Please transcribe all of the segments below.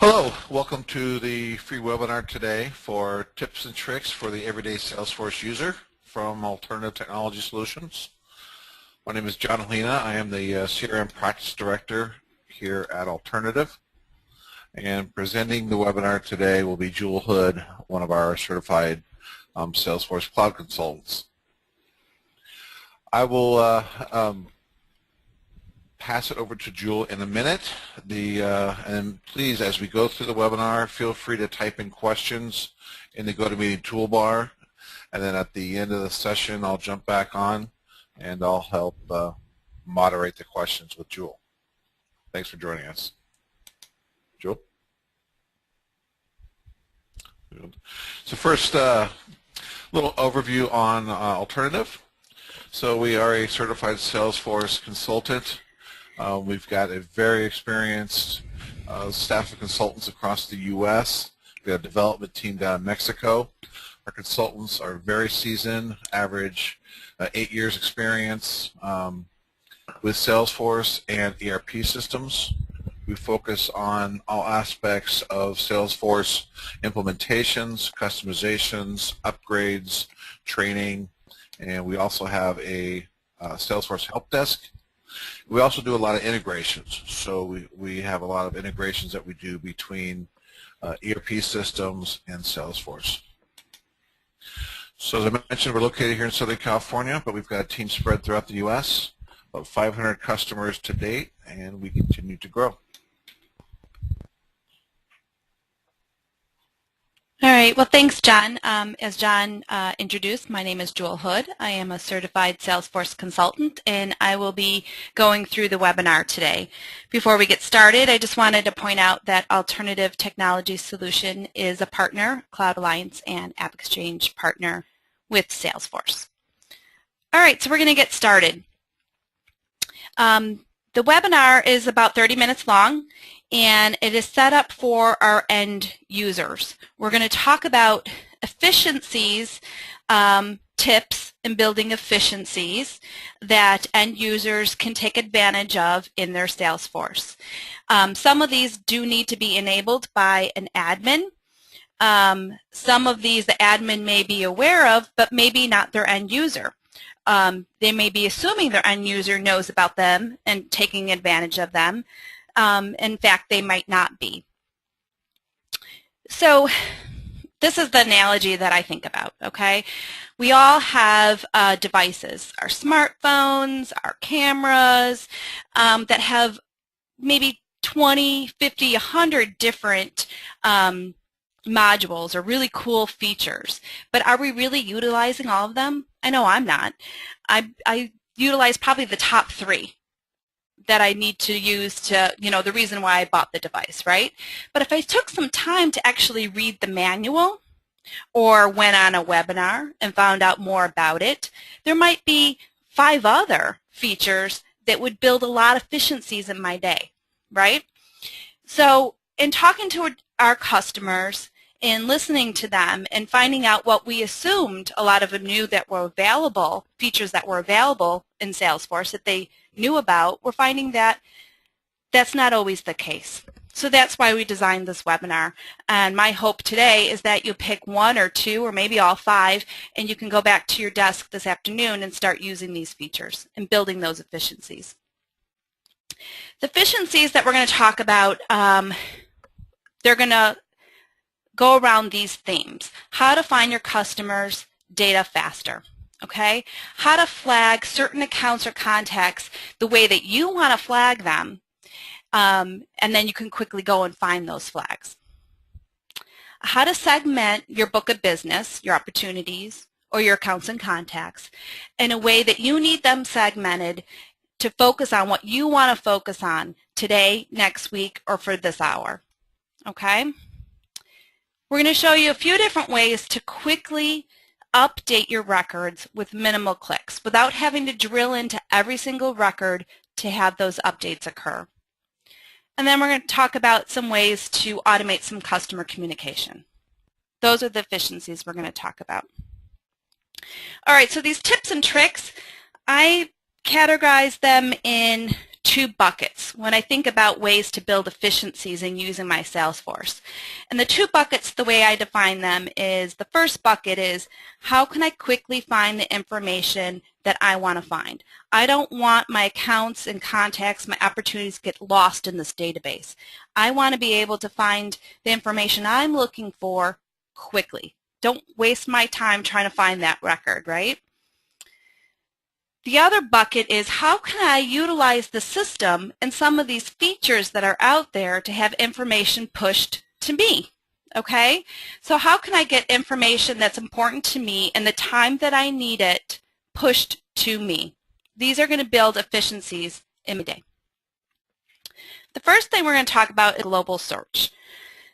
Hello, welcome to the free webinar today for tips and tricks for the everyday Salesforce user from Alternative Technology Solutions. My name is John Helena. I am the CRM Practice Director here at Alternative. And presenting the webinar today will be Jewel Hood, one of our certified Salesforce Cloud consultants. I will pass it over to Jewel in a minute. And please, as we go through the webinar, feel free to type in questions in the GoToMeeting toolbar. And then at the end of the session, I'll jump back on and I'll help moderate the questions with Jewel. Thanks for joining us. Jewel? So first, little overview on Alternative. So we are a certified Salesforce consultant. We've got a very experienced staff of consultants across the U.S. We've got a development team down in Mexico. Our consultants are very seasoned, average 8 years experience with Salesforce and ERP systems. We focus on all aspects of Salesforce implementations, customizations, upgrades, training, and we also have a Salesforce help desk. We also do a lot of integrations. So we have a lot of integrations that we do between ERP systems and Salesforce. So as I mentioned, we're located here in Southern California, but we've got a team spread throughout the U.S., about 500 customers to date, and we continue to grow. All right, well, thanks, John. As John introduced, my name is Jewel Hood. I am a certified Salesforce consultant, and I will be going through the webinar today. Before we get started, I just wanted to point out that Alternative Technology Solution is a partner, Cloud Alliance and AppExchange partner with Salesforce. All right, so we're going to get started. The webinar is about 30 minutes long, and it is set up for our end users. We're going to talk about efficiencies, tips in building efficiencies that end users can take advantage of in their Salesforce. Some of these do need to be enabled by an admin. Some of these the admin may be aware of, but maybe not their end user. They may be assuming their end user knows about them and taking advantage of them. In fact, they might not be. So this is the analogy that I think about, okay? We all have devices, our smartphones, our cameras, that have maybe 20, 50, 100 different modules or really cool features. But are we really utilizing all of them? I know I'm not. I utilize probably the top 3 that I need to use to, the reason why I bought the device, right? But if I took some time to actually read the manual or went on a webinar and found out more about it, there might be 5 other features that would build a lot of efficiencies in my day, right? So in talking to our customers and listening to them and finding out what we assumed a lot of them knew that were available, features that were available in Salesforce that they knew about, we're finding that that's not always the case. So that's why we designed this webinar. And my hope today is that you pick 1 or 2 or maybe all 5, and you can go back to your desk this afternoon and start using these features and building those efficiencies. The efficiencies that we're going to talk about, they're going to go around these themes. How to find your customers' data faster. Okay, how to flag certain accounts or contacts the way that you want to flag them, and then you can quickly go and find those flags. How to segment your book of business, your opportunities, or your accounts and contacts in a way that you need them segmented to focus on what you want to focus on today, next week, or for this hour. Okay? We're going to show you a few different ways to quickly update your records with minimal clicks without having to drill into every single record to have those updates occur. And then we're going to talk about some ways to automate some customer communication. Those are the efficiencies we're going to talk about. All right, so these tips and tricks, I categorize them in two buckets when I think about ways to build efficiencies in using my Salesforce. And the two buckets, the way I define them is, the first bucket is, how can I quickly find the information that I want to find? I don't want my accounts and contacts, my opportunities get lost in this database. I want to be able to find the information I'm looking for quickly. Don't waste my time trying to find that record, right? The other bucket is, how can I utilize the system and some of these features that are out there to have information pushed to me? Okay? So how can I get information that's important to me and the time that I need it pushed to me? These are going to build efficiencies in my day. The first thing we're going to talk about is global search.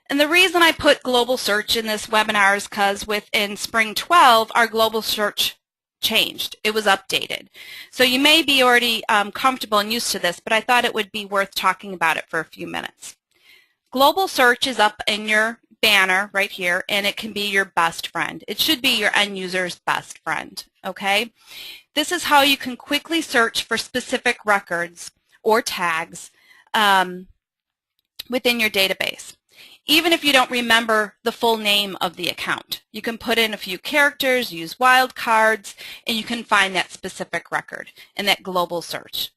And the reason I put global search in this webinar is because within Spring 12, our global search changed. It was updated. So you may be already comfortable and used to this, but I thought it would be worth talking about it for a few minutes. Global search is up in your banner right here, and it can be your best friend. It should be your end user's best friend, okay? This is how you can quickly search for specific records or tags within your database. Even if you don't remember the full name of the account, you can put in a few characters, use wildcards, and you can find that specific record in that global search.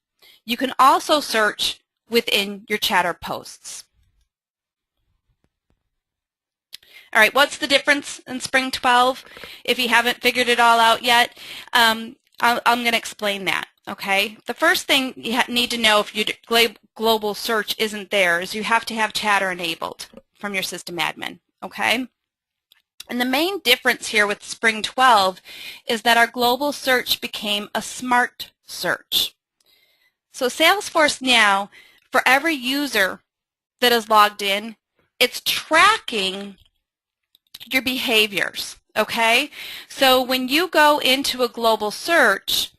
You can also search within your chatter posts. All right, what's the difference in Spring 12? If you haven't figured it all out yet, I'm going to explain that. Okay, the first thing you need to know if your global search isn't there is you have to have chatter enabled from your system admin, okay? And the main difference here with Spring 12 is that our global search became a smart search. So Salesforce now, for every user that is logged in, it's tracking your behaviors, okay? So when you go into a global search,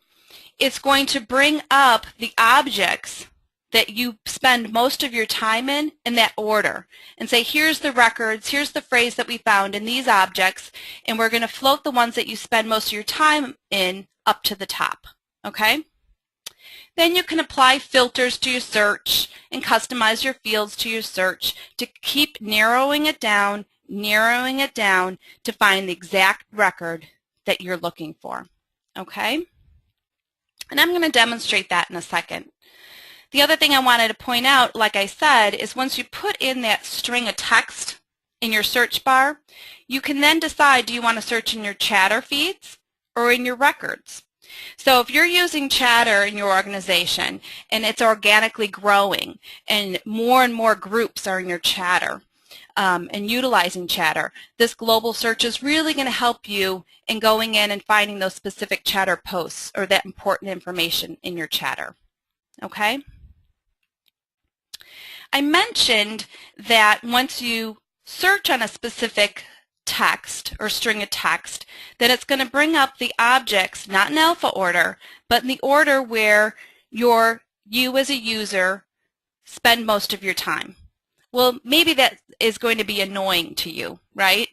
it's going to bring up the objects that you spend most of your time in that order and say, here's the records, here's the phrase that we found in these objects, and we're going to float the ones that you spend most of your time in up to the top, okay? Then you can apply filters to your search and customize your fields to your search to keep narrowing it down to find the exact record that you're looking for, okay? And I'm going to demonstrate that in a second. The other thing I wanted to point out, like I said, is once you put in that string of text in your search bar, you can then decide, do you want to search in your chatter feeds or in your records? So if you're using chatter in your organization and it's organically growing and more groups are in your chatter and utilizing chatter, this global search is really going to help you in going in and finding those specific chatter posts or that important information in your chatter. Okay? I mentioned that once you search on a specific text or string of text, that it's going to bring up the objects, not in alpha order, but in the order where you as a user spend most of your time. Well, maybe that is going to be annoying to you, right?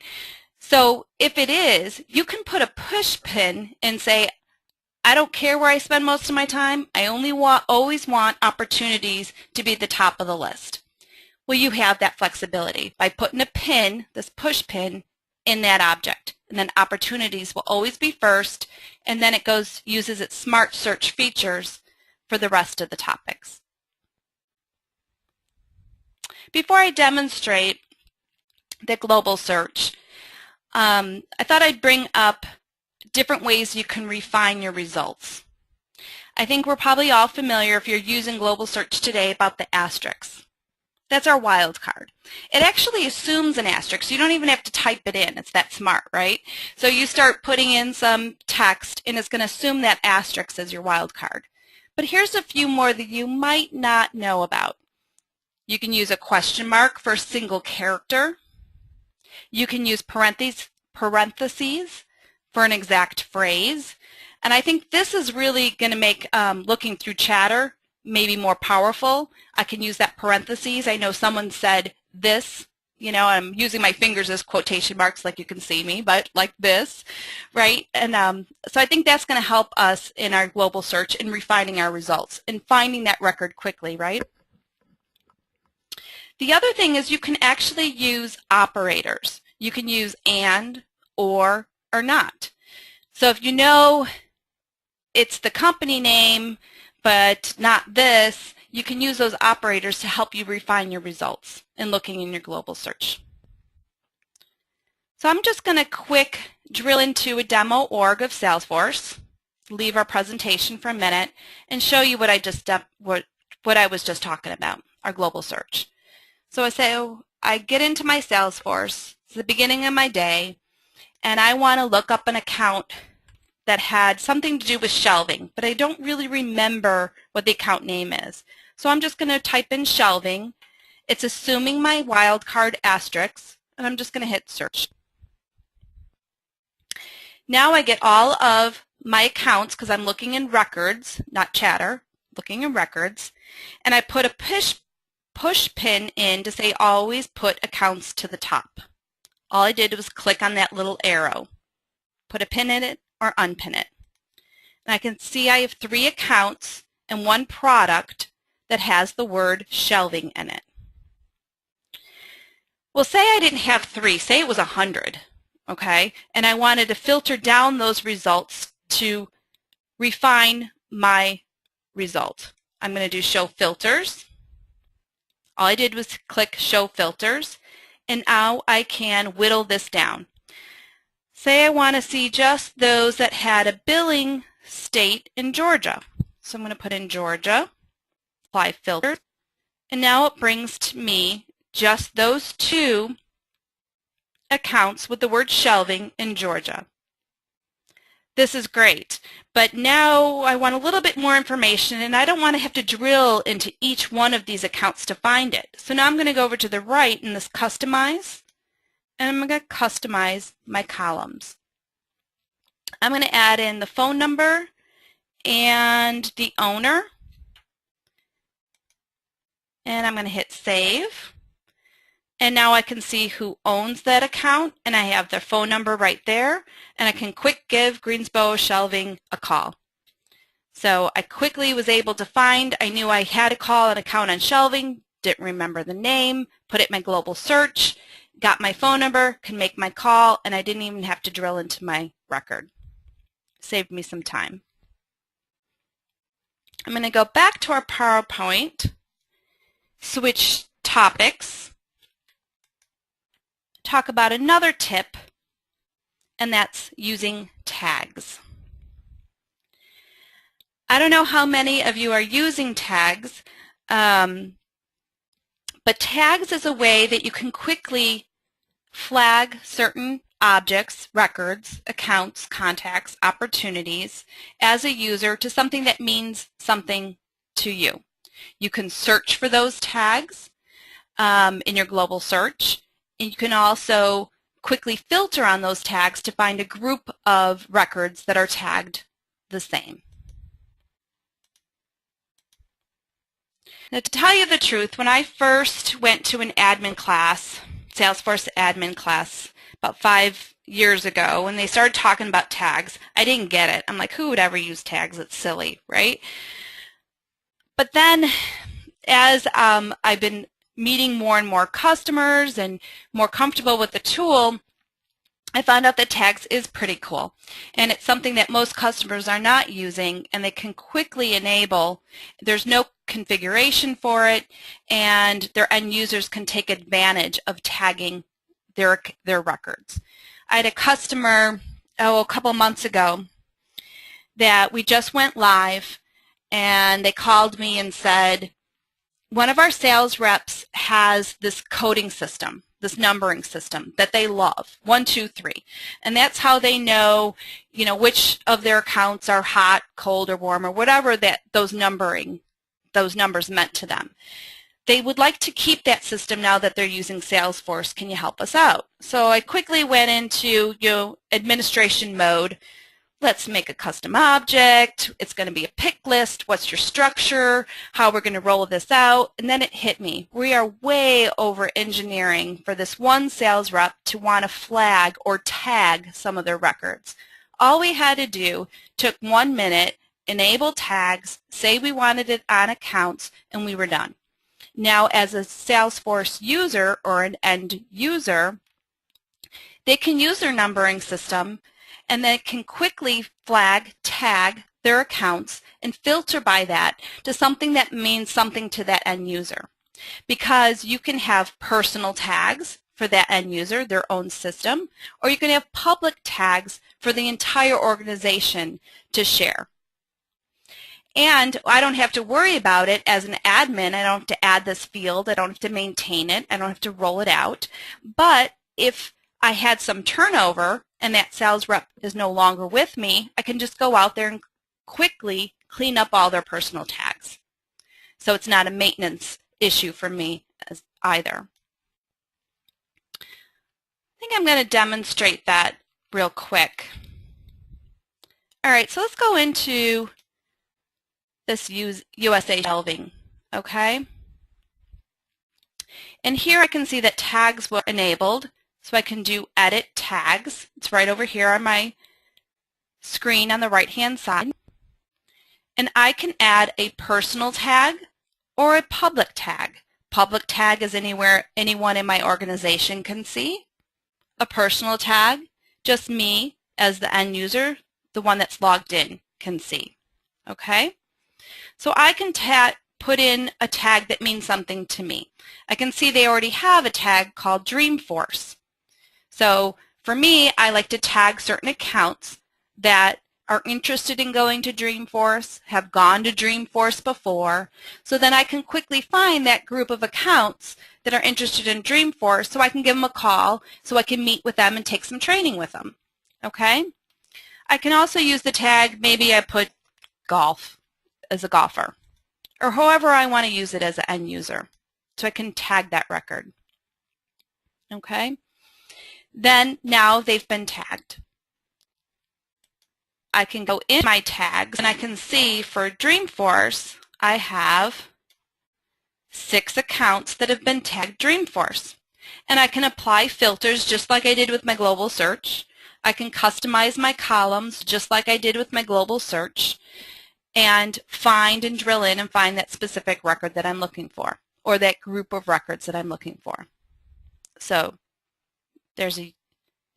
So if it is, you can put a push pin and say, I don't care where I spend most of my time. I always want opportunities to be at the top of the list. Well, you have that flexibility by putting a pin, this push pin, in that object. And then opportunities will always be first, and then it uses its smart search features for the rest of the topics. Before I demonstrate the global search, I thought I'd bring up different ways you can refine your results. I think we're probably all familiar, if you're using global search today, about the asterisk. That's our wildcard. It actually assumes an asterisk, so you don't even have to type it in. It's that smart, right? So you start putting in some text, and it's going to assume that asterisk as your wildcard. But here's a few more that you might not know about. You can use a question mark for a single character. You can use parentheses for an exact phrase. And I think this is really going to make looking through chatter maybe more powerful. I can use that parentheses. I know someone said this You know, I'm using my fingers as quotation marks like you can see me, but like this, right? And so I think that's going to help us in our global search in refining our results and finding that record quickly, right? The other thing is you can actually use operators. You can use and, or not. So if you know it's the company name, but not this, you can use those operators to help you refine your results in looking in your global search. So I'm just going to quick drill into a demo org of Salesforce, leave our presentation for a minute, and show you what I was just talking about, our global search. So I get into my Salesforce, it's the beginning of my day, and I want to look up an account that had something to do with shelving, but I don't really remember what the account name is. So I'm just going to type in shelving. It's assuming my wildcard asterisk, and I'm just going to hit search. Now I get all of my accounts because I'm looking in records, not chatter, looking in records, and I put a push pin in to say always put accounts to the top. All I did was click on that little arrow, put a pin in it or unpin it. And I can see I have 3 accounts and 1 product that has the word shelving in it. Well, say I didn't have 3, say it was 100, okay? And I wanted to filter down those results to refine my result. I'm going to do show filters. All I did was click show filters, and now I can whittle this down. Say I want to see just those that had a billing state in Georgia. So I'm going to put in Georgia, apply filter, and now it brings to me just those 2 accounts with the word shelving in Georgia. This is great, but now I want a little bit more information, and I don't want to have to drill into each one of these accounts to find it. So now I'm going to go over to the right in this customize, and I'm going to customize my columns. I'm going to add in the phone number and the owner, and I'm going to hit save. And now I can see who owns that account, and I have their phone number right there, and I can quick give Greensboro Shelving a call. So I quickly was able to find, I knew I had to call an account on shelving, didn't remember the name, put it in my global search, got my phone number, can make my call, and I didn't even have to drill into my record. Saved me some time. I'm going to go back to our PowerPoint, switch topics, talk about another tip, and that's using tags. I don't know how many of you are using tags, but tags is a way that you can quickly flag certain objects, records, accounts, contacts, opportunities as a user to something that means something to you. You can search for those tags in your global search. And you can also quickly filter on those tags to find a group of records that are tagged the same. Now, to tell you the truth, when I first went to an admin class, Salesforce admin class, about 5 years ago, when they started talking about tags, I didn't get it. I'm like, who would ever use tags? It's silly, right? But then as I've been meeting more and more customers and more comfortable with the tool, I found out that tags is pretty cool. And it's something that most customers are not using, and they can quickly enable. There's no configuration for it, and their end users can take advantage of tagging their records. I had a customer, a couple months ago, that we just went live, and they called me and said, one of our sales reps has this coding system, this numbering system that they love, 1, 2, 3. And that's how they know, which of their accounts are hot, cold, or warm, or whatever that those numbers meant to them. They would like to keep that system now that they're using Salesforce. Can you help us out? So I quickly went into administration mode, let's make a custom object. It's going to be a pick list. What's your structure? How we're going to roll this out? And then it hit me. We are way over engineering for this one sales rep to want to flag or tag some of their records. All we had to do took 1 minute, enable tags, say we wanted it on accounts, and we were done. Now, as a Salesforce user or an end user, they can use their numbering system and then can quickly flag, tag their accounts and filter by that to something that means something to that end user. Because you can have personal tags for that end user, their own system, or you can have public tags for the entire organization to share. And I don't have to worry about it as an admin. I don't have to add this field. I don't have to maintain it. I don't have to roll it out. But if I had some turnover and that sales rep is no longer with me, I can just go out there and quickly clean up all their personal tags. So it's not a maintenance issue for me either. I think I'm going to demonstrate that real quick. All right, so let's go into this USA shelving, okay? And here I can see that tags were enabled. So I can do edit tags. It's right over here on my screen on the right-hand side. And I can add a personal tag or a public tag. Public tag is anywhere anyone in my organization can see. A personal tag, just me as the end user, the one that's logged in, can see. Okay? So I can put in a tag that means something to me. I can see they already have a tag called Dreamforce. So for me, I like to tag certain accounts that are interested in going to Dreamforce, have gone to Dreamforce before, so then I can quickly find that group of accounts that are interested in Dreamforce so I can give them a call so I can meet with them and take some training with them. Okay? I can also use the tag, maybe I put golf as a golfer, or however I want to use it as an end user. So I can tag that record. Okay? Then now they've been tagged. I can go in my tags and I can see for Dreamforce I have 6 accounts that have been tagged Dreamforce. And I can apply filters just like I did with my global search. I can customize my columns just like I did with my global search and find and drill in and find that specific record that I'm looking for or that group of records that I'm looking for. So there's a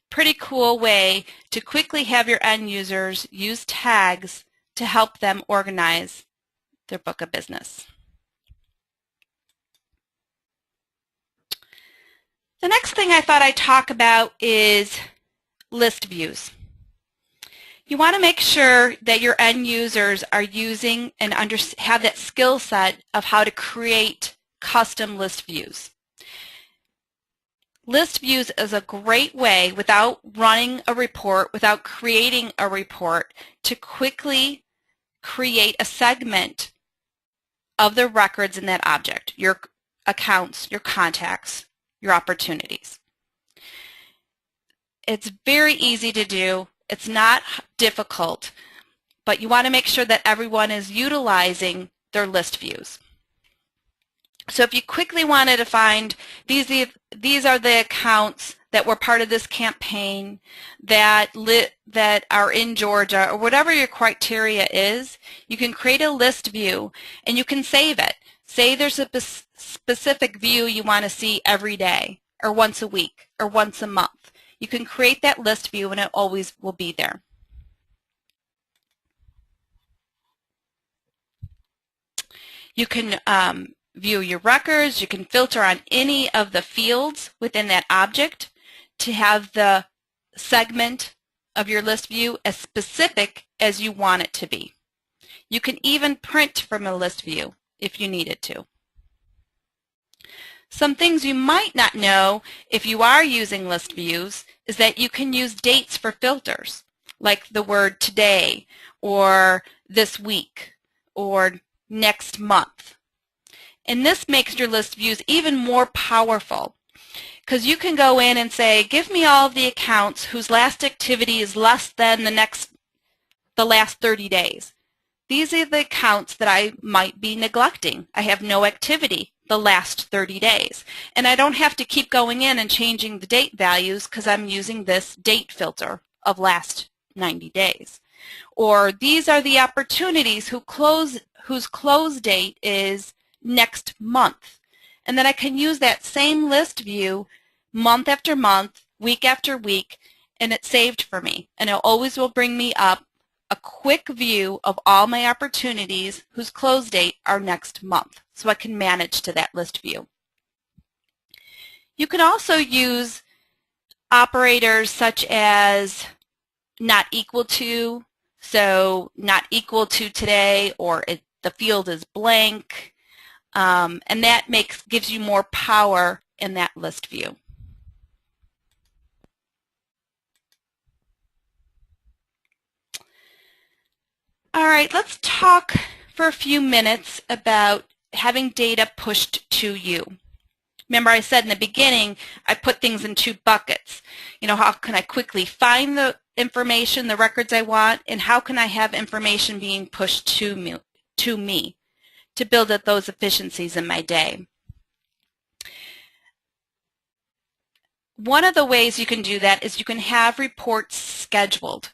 pretty cool way to quickly have your end users use tags to help them organize their book of business. The next thing I thought I'd talk about is list views. You want to make sure that your end users are using and have that skill set of how to create custom list views. List views is a great way, without running a report, without creating a report, to quickly create a segment of the records in that object, your accounts, your contacts, your opportunities. It's very easy to do. It's not difficult, but you want to make sure that everyone is utilizing their list views. So if you quickly wanted to find these are the accounts that were part of this campaign that are in Georgia, or whatever your criteria is, you can create a list view and you can save it. Say there's a specific view you want to see every day or once a week or once a month. You can create that list view and it always will be there. You can view your records. You can filter on any of the fields within that object to have the segment of your list view as specific as you want it to be. You can even print from a list view if you needed to. Some things you might not know if you are using list views is that you can use dates for filters, like the word today or this week or next month. And this makes your list views even more powerful because you can go in and say, give me all of the accounts whose last activity is less than the next the last 30 days. These are the accounts that I might be neglecting. I have no activity the last 30 days. And I don't have to keep going in and changing the date values because I'm using this date filter of last 90 days. Or these are the opportunities whose close date is next month. And then I can use that same list view month after month, week after week, and it's saved for me. And it always will bring me up a quick view of all my opportunities whose close date are next month, so I can manage to that list view. You can also use operators such as not equal to, so not equal to today, or the field is blank, and that gives you more power in that list view. All right, let's talk for a few minutes about having data pushed to you. Remember I said in the beginning, I put things in 2 buckets. You know, how can I quickly find the information, the records I want, and how can I have information being pushed to me to build up those efficiencies in my day. One of the ways you can do that is you can have reports scheduled.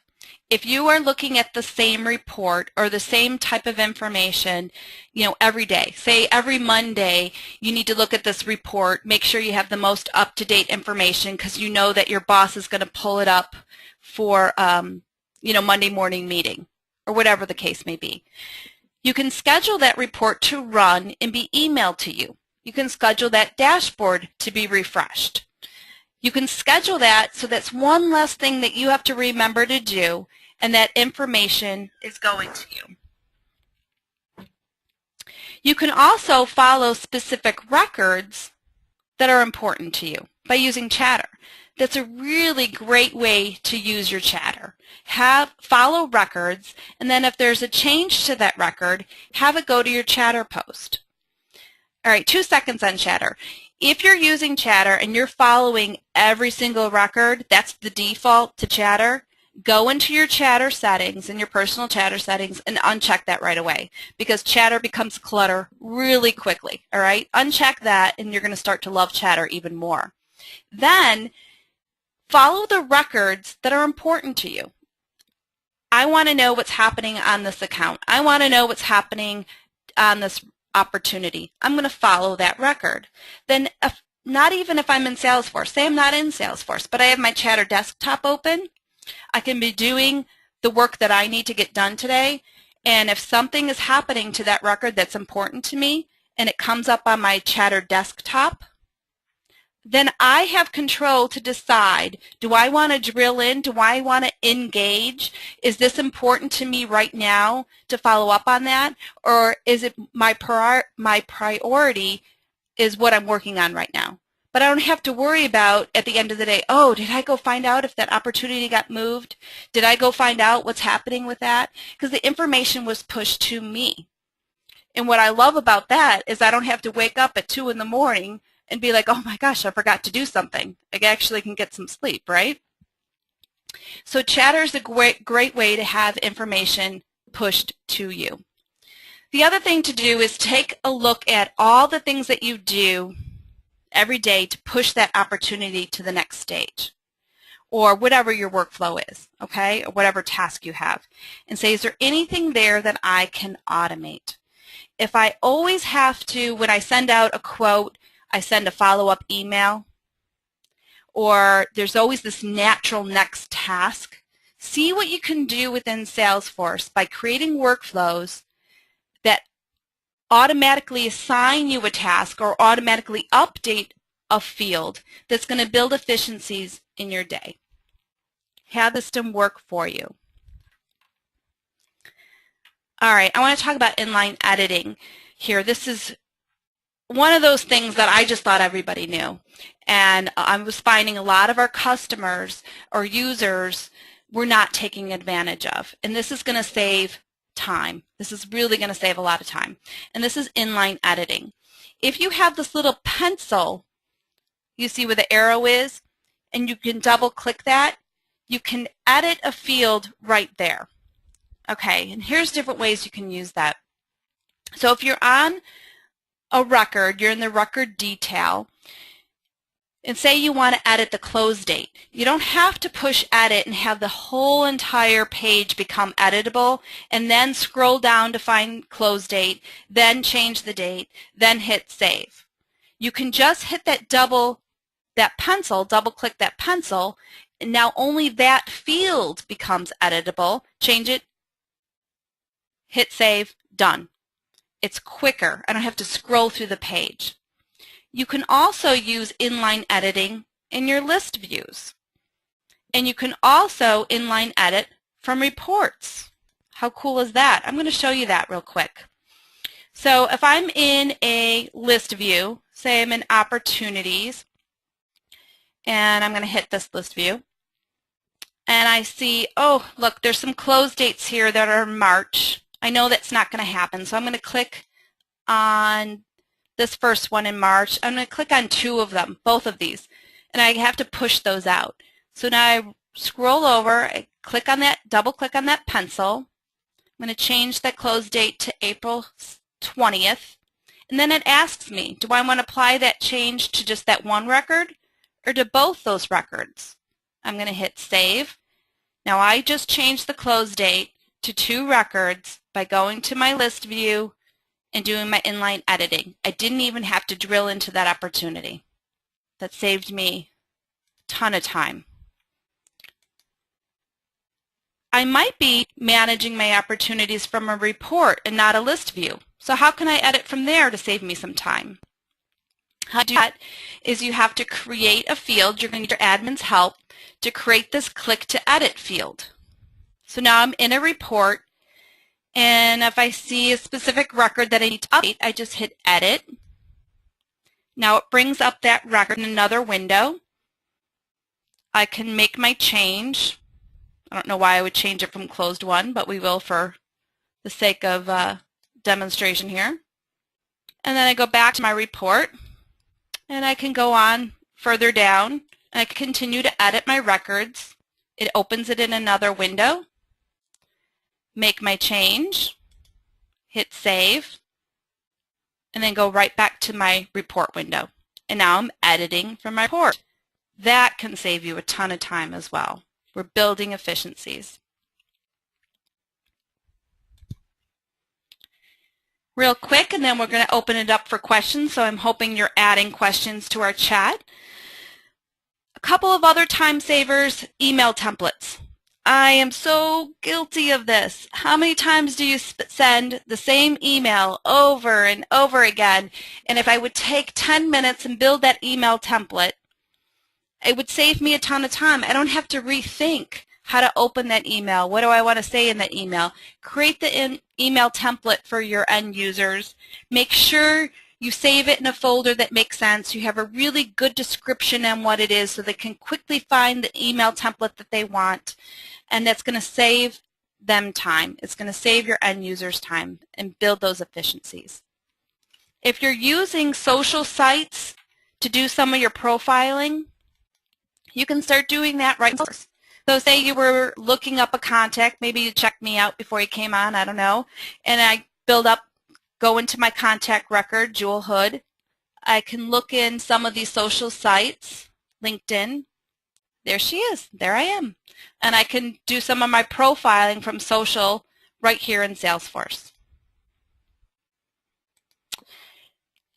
If you are looking at the same report or the same type of information, you know, every day, say every Monday you need to look at this report, make sure you have the most up-to-date information because you know that your boss is going to pull it up for, you know, Monday morning meeting or whatever the case may be. You can schedule that report to run and be emailed to you. You can schedule that dashboard to be refreshed. You can schedule that so that's one less thing that you have to remember to do, and that information is going to you. You can also follow specific records that are important to you by using Chatter. That's a really great way to use your Chatter. Follow records, and then if there's a change to that record, have it go to your Chatter post. All right, 2 seconds on Chatter. If you're using Chatter and you're following every single record, that's the default to Chatter, go into your Chatter settings, in your personal Chatter settings, and uncheck that right away because Chatter becomes clutter really quickly, all right? Uncheck that and you're going to start to love Chatter even more. Then follow the records that are important to you. I want to know what's happening on this account. I want to know what's happening on this opportunity. I'm going to follow that record. Then not even if I'm in Salesforce, say I'm not in Salesforce, but I have my Chatter desktop open, I can be doing the work that I need to get done today, and if something is happening to that record that's important to me and it comes up on my Chatter desktop, then I have control to decide, do I want to drill in? Do I want to engage? Is this important to me right now to follow up on that? Or is it my priority is what I'm working on right now? But I don't have to worry about at the end of the day, oh, did I go find out if that opportunity got moved? Did I go find out what's happening with that? Because the information was pushed to me. And what I love about that is I don't have to wake up at 2 in the morning and be like, oh my gosh, I forgot to do something. I actually can get some sleep, right? So Chatter is a great way to have information pushed to you. The other thing to do is take a look at all the things that you do every day to push that opportunity to the next stage, or whatever your workflow is, okay, or whatever task you have, and say, is there anything there that I can automate? If I always have to, when I send out a quote, I send a follow-up email, or there's always this natural next task, see what you can do within Salesforce by creating workflows that automatically assign you a task or automatically update a field that's going to build efficiencies in your day. Have the system work for you. All right, I want to talk about inline editing here. This is one of those things that I just thought everybody knew. And I was finding a lot of our customers or users were not taking advantage of. And this is going to save time. This is really going to save a lot of time. And this is inline editing. If you have this little pencil, you see where the arrow is, and you can double click that, you can edit a field right there. Okay, and here's different ways you can use that. So if you're on a record, you're in the record detail, and say you want to edit the close date. You don't have to push edit and have the whole entire page become editable and then scroll down to find close date, then change the date, then hit save. You can just hit that double click that pencil, and now only that field becomes editable. Change it, hit save, done. It's quicker. I don't have to scroll through the page. You can also use inline editing in your list views. And you can also inline edit from reports. How cool is that? I'm going to show you that real quick. So if I'm in a list view, say I'm in opportunities, and I'm going to hit this list view, and I see, oh, look, there's some close dates here that are March. I know that's not going to happen, so I'm going to click on this first one in March. I'm going to click on two of them, both of these, and I have to push those out. So now I scroll over, I click on that, double click on that pencil. I'm going to change that close date to April 20th, and then it asks me, do I want to apply that change to just that one record or to both those records? I'm going to hit save. Now I just changed the close date to two records by going to my list view and doing my inline editing. I didn't even have to drill into that opportunity. That saved me a ton of time. I might be managing my opportunities from a report and not a list view. So how can I edit from there to save me some time? How to do that is you have to create a field. You're going to need your admin's help to create this click to edit field. So now I'm in a report, and if I see a specific record that I need to update, I just hit edit. Now it brings up that record in another window. I can make my change. I don't know why I would change it from closed one, but we will for the sake of demonstration here. And then I go back to my report, and I can go on further down, and I can continue to edit my records. It opens it in another window. Make my change, hit save, and then go right back to my report window. And now I'm editing from my report. That can save you a ton of time as well. We're building efficiencies. Real quick, and then we're going to open it up for questions, so I'm hoping you're adding questions to our chat. A couple of other time savers, email templates. I am so guilty of this. How many times do you send the same email over and over again? And if I would take 10 minutes and build that email template, it would save me a ton of time. I don't have to rethink how to open that email. What do I want to say in that email? Create the email template for your end users. Make sure you save it in a folder that makes sense. You have a really good description on what it is so they can quickly find the email template that they want. And that's going to save them time. It's going to save your end users time and build those efficiencies. If you're using social sites to do some of your profiling, you can start doing that right now. So say you were looking up a contact, maybe you checked me out before you came on, I don't know, and I go into my contact record, Jewel Hood. I can look in some of these social sites, LinkedIn. There she is. There I am. And I can do some of my profiling from social right here in Salesforce.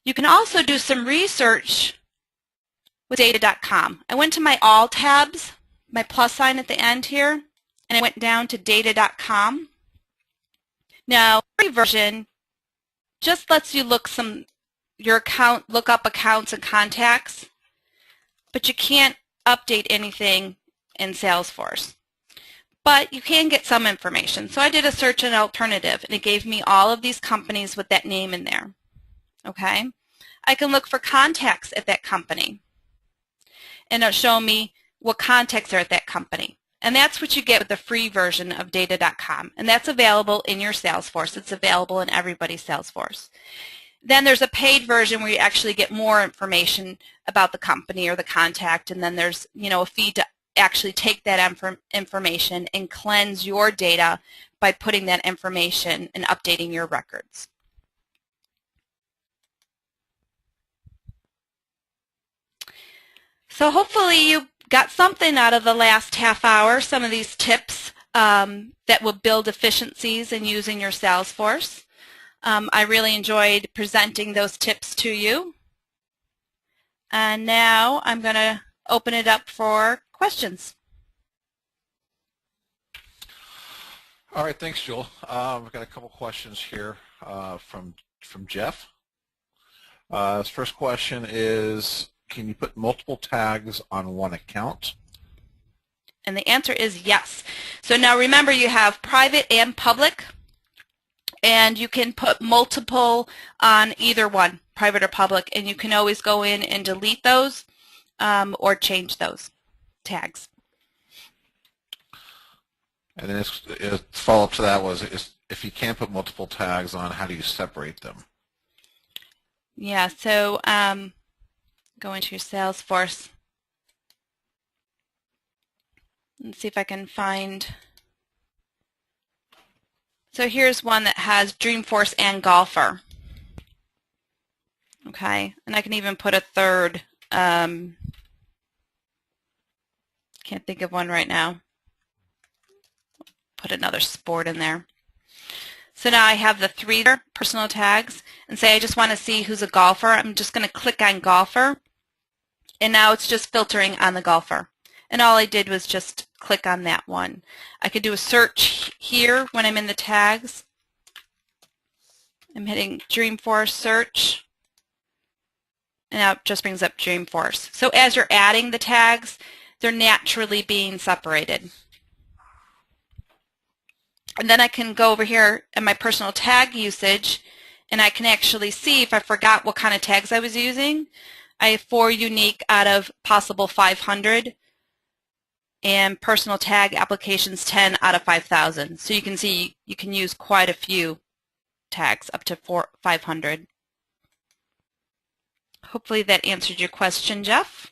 You can also do some research with data.com. I went to my all tabs, my plus sign at the end here, and I went down to data.com. Now, free version just lets you look up accounts and contacts, but you can't update anything in Salesforce. But you can get some information. So I did a search on alternative, and it gave me all of these companies with that name in there. Okay? I can look for contacts at that company, and it'll show me what contacts are at that company. And that's what you get with the free version of data.com. And that's available in your Salesforce. It's available in everybody's Salesforce. Then there's a paid version where you actually get more information about the company or the contact, and then there's, a fee to actually take that information and cleanse your data by putting that information and updating your records. So hopefully you got something out of the last half hour, some of these tips that will build efficiencies in using your Salesforce. I really enjoyed presenting those tips to you. And now I'm going to open it up for questions. All right, thanks, Jewel. We've got a couple questions here from Jeff. His first question is, can you put multiple tags on one account? And the answer is yes. So now remember, you have private and public, and you can put multiple on either one, private or public, and you can always go in and delete those or change those tags. And then his follow-up to that was, if you can't put multiple tags on, how do you separate them? Yeah, so go into your Salesforce and see if I can find. So here's one that has Dreamforce and Golfer. Okay, and I can even put a third. Can't think of one right now. Put another sport in there. So now I have the 3 personal tags, and say I just want to see who's a golfer. I'm just going to click on golfer, and now it's just filtering on the golfer. And all I did was just click on that one. I could do a search here when I'm in the tags. I'm hitting Dreamforce search, and now it just brings up Dreamforce. So as you're adding the tags, they're naturally being separated. And then I can go over here in my personal tag usage, and I can actually see if I forgot what kind of tags I was using. I have 4 unique out of possible 500, and personal tag applications 10 out of 5,000. So you can see you can use quite a few tags, up to 500. Hopefully that answered your question, Jeff.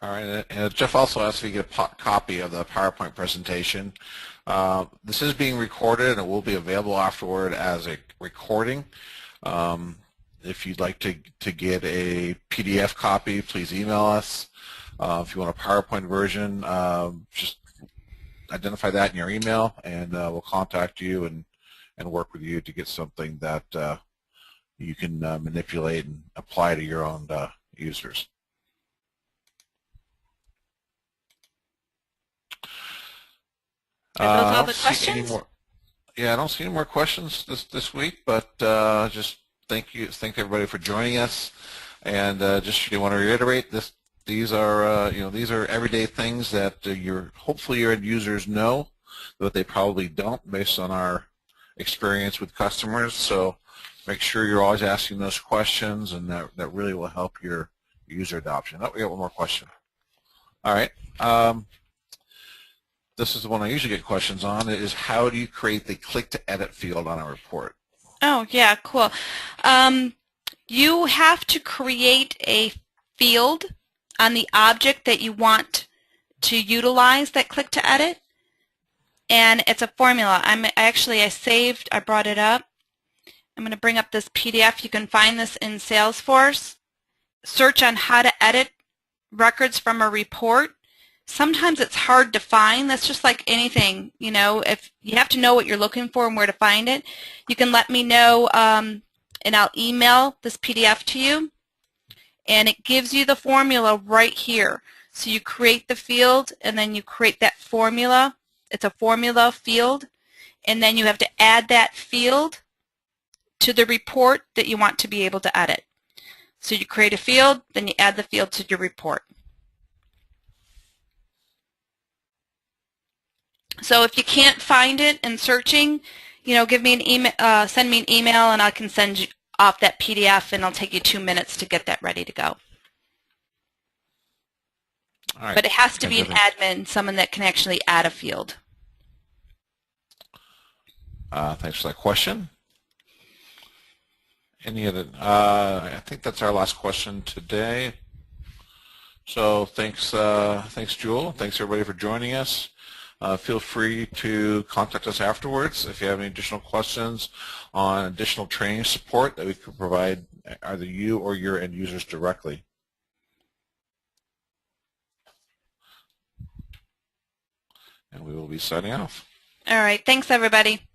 All right, and Jeff also asked if you get a copy of the PowerPoint presentation. This is being recorded and it will be available afterward as a recording. If you'd like to get a PDF copy, please email us. If you want a PowerPoint version, just identify that in your email, and we'll contact you and work with you to get something that you can manipulate and apply to your own users. Are those all the questions? I don't see any more questions this week, but just thank everybody for joining us, and just want to reiterate this. These are these are everyday things that hopefully your end users know, but they probably don't based on our experience with customers. So make sure you're always asking those questions, and that really will help your user adoption. Oh, we got one more question. All right. This is the one I usually get questions on, is how do you create the click-to-edit field on a report? Oh, yeah, cool. You have to create a field on the object that you want to utilize that click-to-edit, and it's a formula. I brought it up. I'm going to bring up this PDF. You can find this in Salesforce. Search on how to edit records from a report. Sometimes it's hard to find. That's just like anything, if you have to know what you're looking for and where to find it. You can let me know, and I'll email this PDF to you, and it gives you the formula right here. So you create the field, and then you create that formula. It's a formula field, and then you have to add that field to the report that you want to be able to edit. So you create a field, then you add the field to your report. So if you can't find it in searching, give me an email, send me an email, and I can send you off that PDF, and it'll take you 2 minutes to get that ready to go. All right. But it has to be an admin, someone that can actually add a field. Thanks for that question. Any other? I think that's our last question today. So thanks Jewel. Thanks everybody for joining us. Feel free to contact us afterwards if you have any additional questions on additional training support that we could provide either you or your end users directly. And we will be signing off. All right. Thanks, everybody.